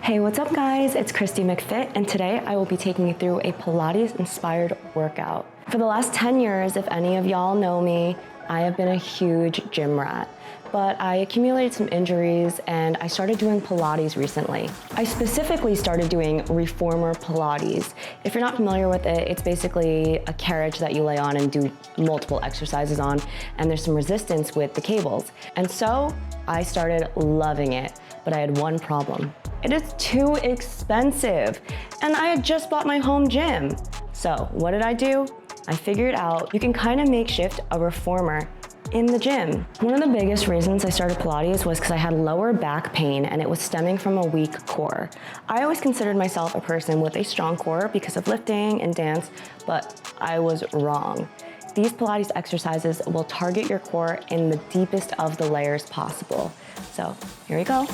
Hey, what's up guys? It's Christy McFit, and today I will be taking you through a Pilates-inspired workout. For the last 10 years, if any of y'all know me, I have been a huge gym rat. But I accumulated some injuries and I started doing Pilates recently. I specifically started doing reformer Pilates. If you're not familiar with it, it's basically a carriage that you lay on and do multiple exercises on, and there's some resistance with the cables. And so I started loving it, but I had one problem. It is too expensive, and I had just bought my home gym. So what did I do? I figured out you can kind of makeshift a reformer in the gym. One of the biggest reasons I started Pilates was because I had lower back pain and it was stemming from a weak core. I always considered myself a person with a strong core because of lifting and dance, but I was wrong. These Pilates exercises will target your core in the deepest of the layers possible. So here we go.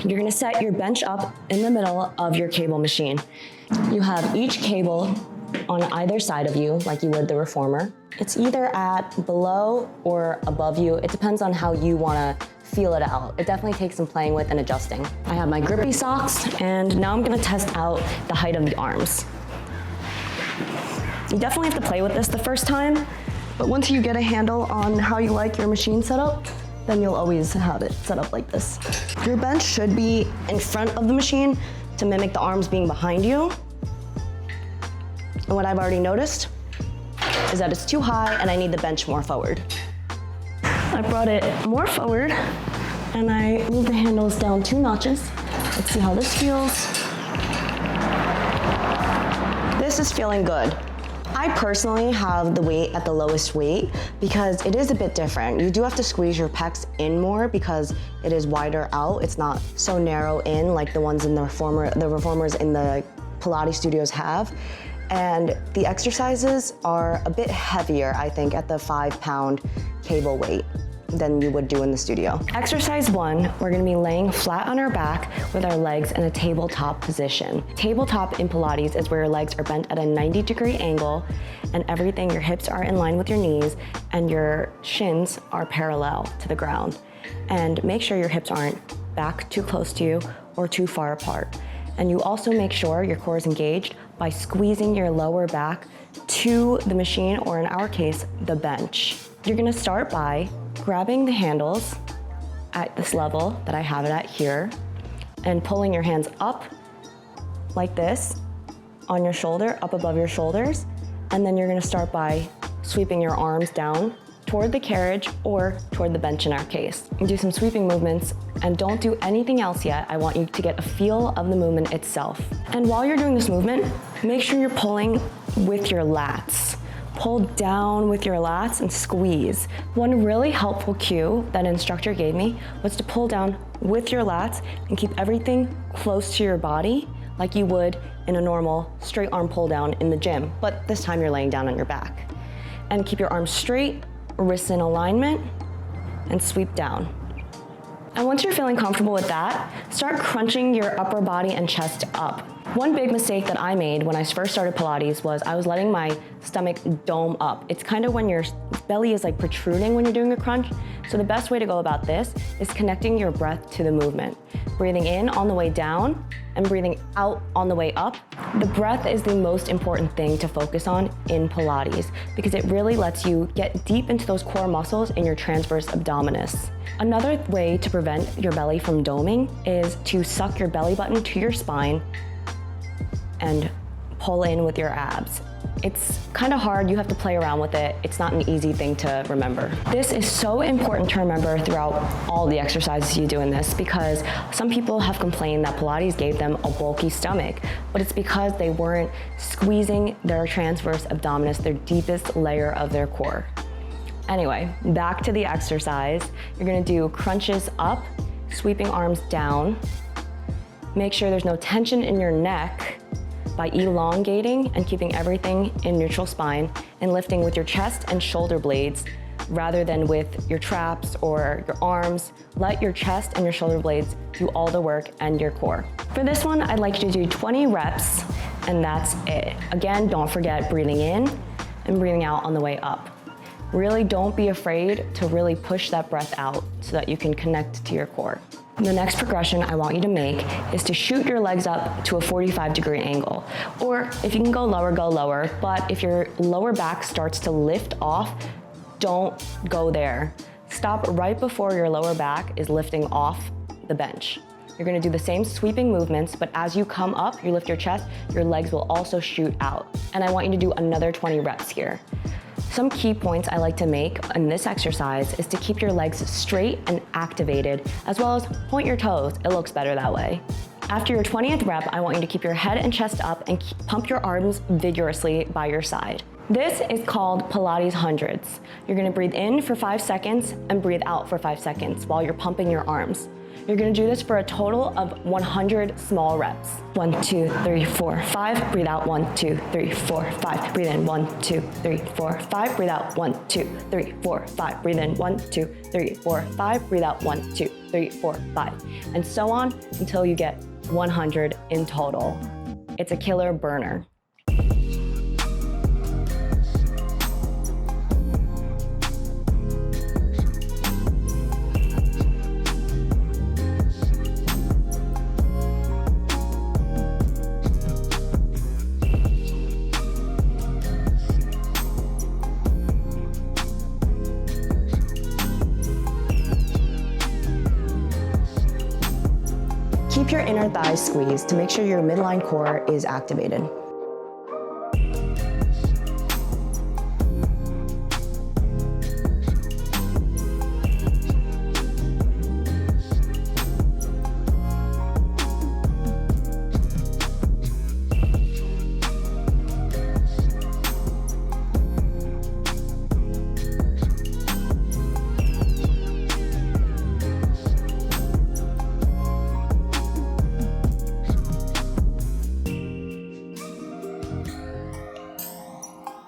You're gonna set your bench up in the middle of your cable machine. You have each cable on either side of you, like you would the reformer. It's either at below or above you. It depends on how you wanna feel it out. It definitely takes some playing with and adjusting. I have my grippy socks, and now I'm gonna test out the height of the arms. You definitely have to play with this the first time, but once you get a handle on how you like your machine set up, then you'll always have it set up like this. Your bench should be in front of the machine to mimic the arms being behind you. And what I've already noticed is that it's too high and I need the bench more forward. I brought it more forward and I moved the handles down 2 notches. Let's see how this feels. This is feeling good. I personally have the weight at the lowest weight because it is a bit different. You do have to squeeze your pecs in more because it is wider out. It's not so narrow in like the ones in the reformers in the Pilates studios have. And the exercises are a bit heavier, I think, at the 5-pound cable weight than you would do in the studio. Exercise 1, we're gonna be laying flat on our back with our legs in a tabletop position. Tabletop in Pilates is where your legs are bent at a 90-degree angle and your hips are in line with your knees and your shins are parallel to the ground. And make sure your hips aren't back too close to you or too far apart. And you also make sure your core is engaged by squeezing your lower back to the machine, or in our case, the bench. You're gonna start by grabbing the handles at this level that I have it at here and pulling your hands up like this on your shoulder, up above your shoulders. And then you're gonna start by sweeping your arms down toward the carriage or toward the bench in our case. And do some sweeping movements and don't do anything else yet. I want you to get a feel of the movement itself. And while you're doing this movement, make sure you're pulling with your lats. Pull down with your lats and squeeze. One really helpful cue that an instructor gave me was to pull down with your lats and keep everything close to your body like you would in a normal straight arm pull down in the gym, but this time you're laying down on your back. And keep your arms straight, wrists in alignment, and sweep down. And once you're feeling comfortable with that, start crunching your upper body and chest up. One big mistake that I made when I first started Pilates was I was letting my stomach dome up. It's kind of when your belly is like protruding when you're doing a crunch. So the best way to go about this is connecting your breath to the movement. Breathing in on the way down and breathing out on the way up. The breath is the most important thing to focus on in Pilates because it really lets you get deep into those core muscles in your transverse abdominis. Another way to prevent your belly from doming is to suck your belly button to your spine and pull in with your abs. It's kind of hard, you have to play around with it. It's not an easy thing to remember. This is so important to remember throughout all the exercises you do in this because some people have complained that Pilates gave them a bulky stomach, but it's because they weren't squeezing their transverse abdominis, their deepest layer of their core. Anyway, back to the exercise. You're gonna do crunches up, sweeping arms down. Make sure there's no tension in your neck by elongating and keeping everything in neutral spine and lifting with your chest and shoulder blades rather than with your traps or your arms. Let your chest and your shoulder blades do all the work and your core. For this one, I'd like you to do 20 reps, and that's it. Again, don't forget breathing in and breathing out on the way up. Really don't be afraid to really push that breath out so that you can connect to your core. The next progression I want you to make is to shoot your legs up to a 45-degree angle. Or if you can go lower, but if your lower back starts to lift off, don't go there. Stop right before your lower back is lifting off the bench. You're gonna do the same sweeping movements, but as you come up, you lift your chest, your legs will also shoot out. And I want you to do another 20 reps here. Some key points I like to make in this exercise is to keep your legs straight and activated, as well as point your toes. It looks better that way. After your 20th rep, I want you to keep your head and chest up and pump your arms vigorously by your side. This is called Pilates hundreds. You're gonna breathe in for 5 seconds and breathe out for 5 seconds while you're pumping your arms. You're gonna do this for a total of 100 small reps. 1, 2, 3, 4, 5, breathe out, 1, 2, 3, 4, 5, breathe in, 1, 2, 3, 4, 5, breathe out, 1, 2, 3, 4, 5, breathe in, 1, 2, 3, 4, 5, breathe out, 1, 2, 3, 4, 5, and so on until you get 100 in total. It's a killer burner. Keep your inner thighs squeezed to make sure your midline core is activated.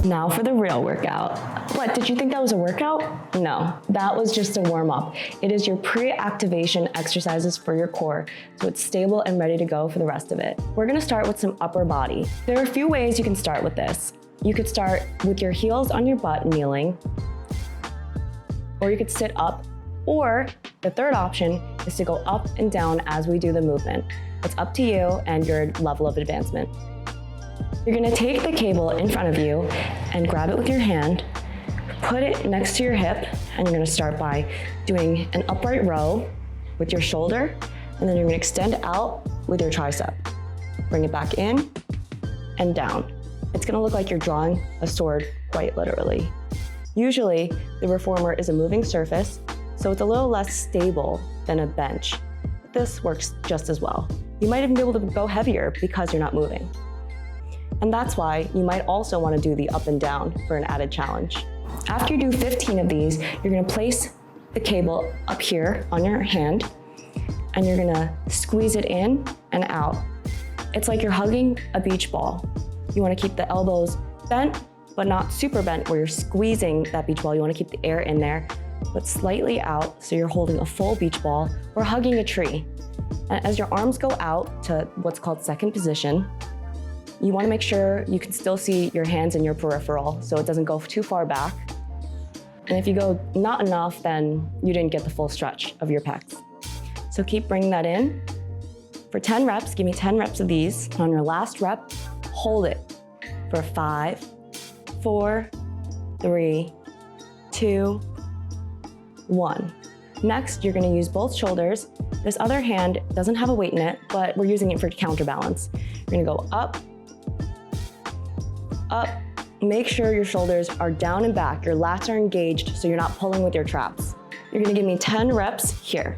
Now for the real workout. What, did you think that was a workout? No, that was just a warm up. It is your pre-activation exercises for your core, so it's stable and ready to go for the rest of it. We're gonna start with some upper body. There are a few ways you can start with this. You could start with your heels on your butt kneeling, or you could sit up, or the third option is to go up and down as we do the movement. It's up to you and your level of advancement. You're gonna take the cable in front of you and grab it with your hand, put it next to your hip, and you're gonna start by doing an upright row with your shoulder, and then you're gonna extend out with your tricep. Bring it back in and down. It's gonna look like you're drawing a sword, quite literally. Usually, the reformer is a moving surface, so it's a little less stable than a bench. But this works just as well. You might even be able to go heavier because you're not moving. And that's why you might also want to do the up and down for an added challenge. After you do 15 of these, you're going to place the cable up here on your hand, and you're going to squeeze it in and out. It's like you're hugging a beach ball. You want to keep the elbows bent, but not super bent where you're squeezing that beach ball. You want to keep the air in there, but slightly out, so you're holding a full beach ball or hugging a tree. And as your arms go out to what's called second position, you want to make sure you can still see your hands in your peripheral so it doesn't go too far back. And if you go not enough, then you didn't get the full stretch of your pecs. So keep bringing that in. For 10 reps, give me 10 reps of these. On your last rep, hold it for 5, 4, 3, 2, 1. Next, you're going to use both shoulders. This other hand doesn't have a weight in it, but we're using it for counterbalance. You're going to go up, up. Make sure your shoulders are down and back. Your lats are engaged so you're not pulling with your traps. You're gonna give me 10 reps here.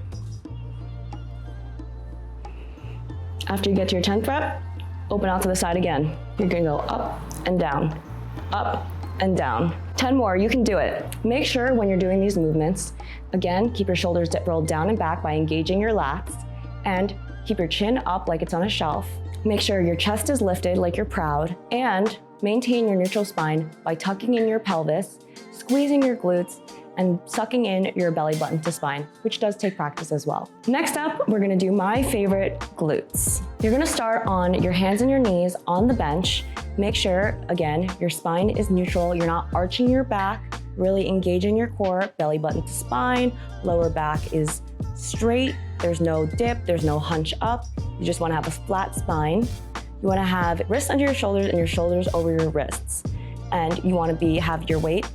After you get to your 10th rep, open out to the side again. You're gonna go up and down, up and down. 10 more, you can do it. Make sure when you're doing these movements, again, keep your shoulders rolled down and back by engaging your lats, and keep your chin up like it's on a shelf. Make sure your chest is lifted like you're proud, and maintain your neutral spine by tucking in your pelvis, squeezing your glutes, and sucking in your belly button to spine, which does take practice as well. Next up, we're gonna do my favorite, glutes. You're gonna start on your hands and your knees on the bench. Make sure, again, your spine is neutral. You're not arching your back, really engaging your core, belly button to spine, lower back is straight. There's no dip, there's no hunch up. You just wanna have a flat spine. You wanna have wrists under your shoulders and your shoulders over your wrists. And you wanna have your weight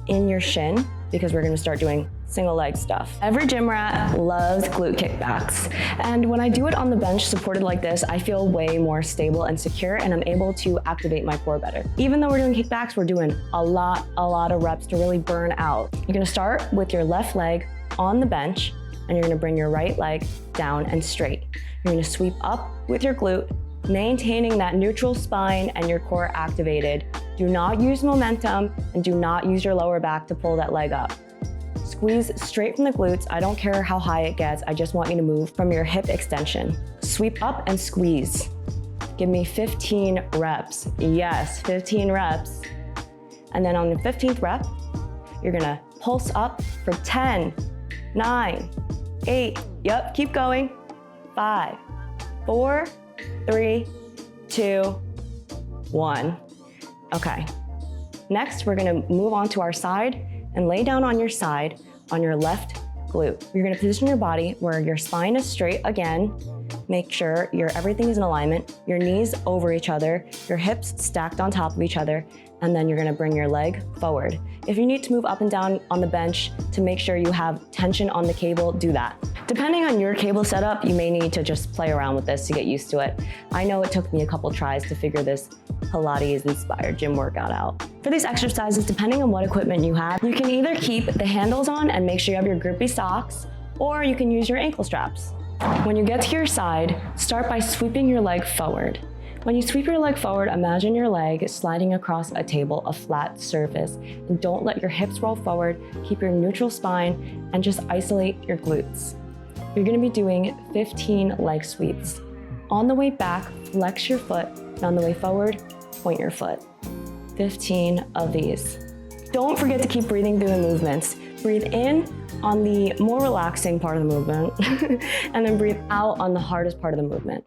in your shin, because we're gonna start doing single leg stuff. Every gym rat loves glute kickbacks. And when I do it on the bench supported like this, I feel way more stable and secure, and I'm able to activate my core better. Even though we're doing kickbacks, we're doing a lot of reps to really burn out. You're gonna start with your left leg on the bench, and you're gonna bring your right leg down and straight. You're gonna sweep up with your glute, maintaining that neutral spine and your core activated. Do not use momentum and do not use your lower back to pull that leg up. Squeeze straight from the glutes. I don't care how high it gets. I just want you to move from your hip extension. Sweep up and squeeze. Give me 15 reps. Yes, 15 reps. And then on the 15th rep, you're gonna pulse up for 10, 9, 8, yep, keep going. 5, 4, 3, 2, 1. Okay. Next, we're gonna move on to our side and lay down on your side on your left glute. You're gonna position your body where your spine is straight again. Make sure everything is in alignment, your knees over each other, your hips stacked on top of each other, and then you're gonna bring your leg forward. If you need to move up and down on the bench to make sure you have tension on the cable, do that. Depending on your cable setup, you may need to just play around with this to get used to it. I know it took me a couple tries to figure this Pilates-inspired gym workout out. For these exercises, depending on what equipment you have, you can either keep the handles on and make sure you have your grippy socks, or you can use your ankle straps. When you get to your side, start by sweeping your leg forward. When you sweep your leg forward, imagine your leg sliding across a table, a flat surface, and don't let your hips roll forward, keep your neutral spine, and just isolate your glutes. You're gonna be doing 15 leg sweeps. On the way back, flex your foot, and on the way forward, point your foot. 15 of these. Don't forget to keep breathing through the movements. Breathe in on the more relaxing part of the movement, and then breathe out on the hardest part of the movement.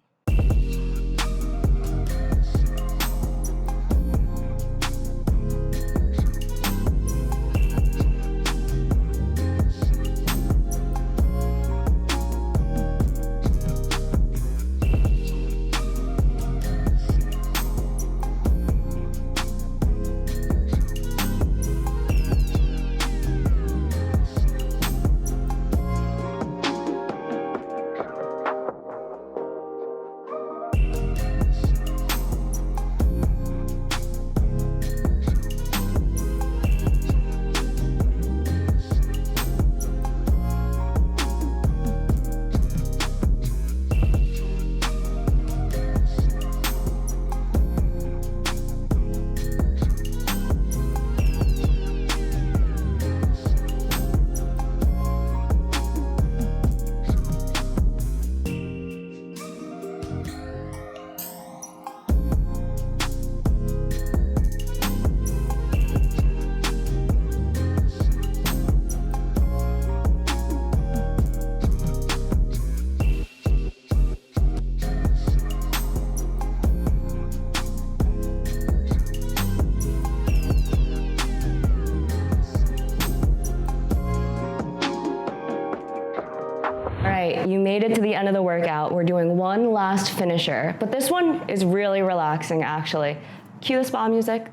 You made it to the end of the workout. We're doing one last finisher, but this one is really relaxing actually. Cue the spa music.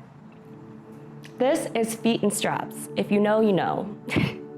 This is feet and straps. If you know, you know.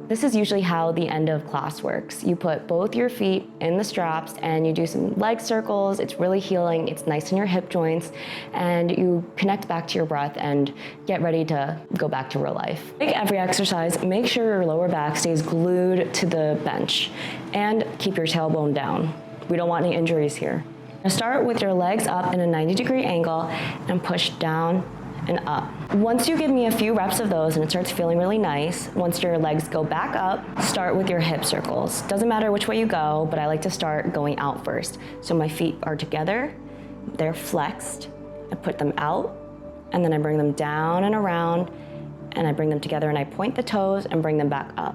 This is usually how the end of class works. You put both your feet in the straps and you do some leg circles. It's really healing. It's nice in your hip joints, and you connect back to your breath and get ready to go back to real life. Like every exercise, make sure your lower back stays glued to the bench and keep your tailbone down. We don't want any injuries here. Now start with your legs up in a 90-degree angle and push down and up. Once you give me a few reps of those and it starts feeling really nice, once your legs go back up, start with your hip circles. Doesn't matter which way you go, but I like to start going out first. So my feet are together, they're flexed, I put them out, and then I bring them down and around, and I bring them together and I point the toes and bring them back up.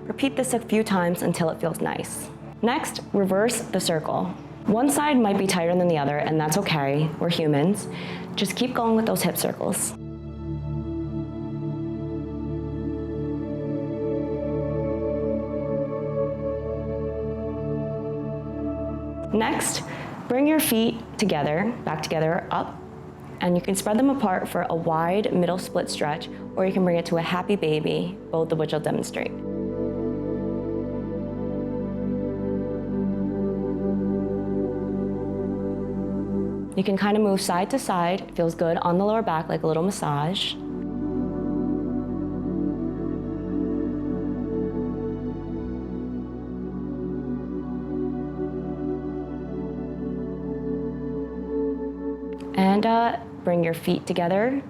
Repeat this a few times until it feels nice. Next, reverse the circle. One side might be tighter than the other, and that's okay, we're humans. Just keep going with those hip circles. Next, bring your feet together, back together, up, and you can spread them apart for a wide middle split stretch, or you can bring it to a happy baby, both of which I'll demonstrate. You can kind of move side to side. It feels good on the lower back, like a little massage. And bring your feet together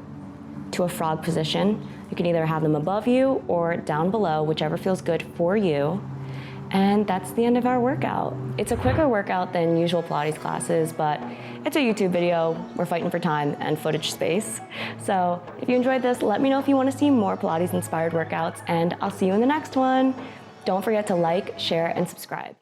to a frog position. You can either have them above you or down below, whichever feels good for you. And that's the end of our workout. It's a quicker workout than usual Pilates classes, but it's a YouTube video. We're fighting for time and footage space. So if you enjoyed this, let me know if you want to see more Pilates inspired workouts, and I'll see you in the next one. Don't forget to like, share, and subscribe.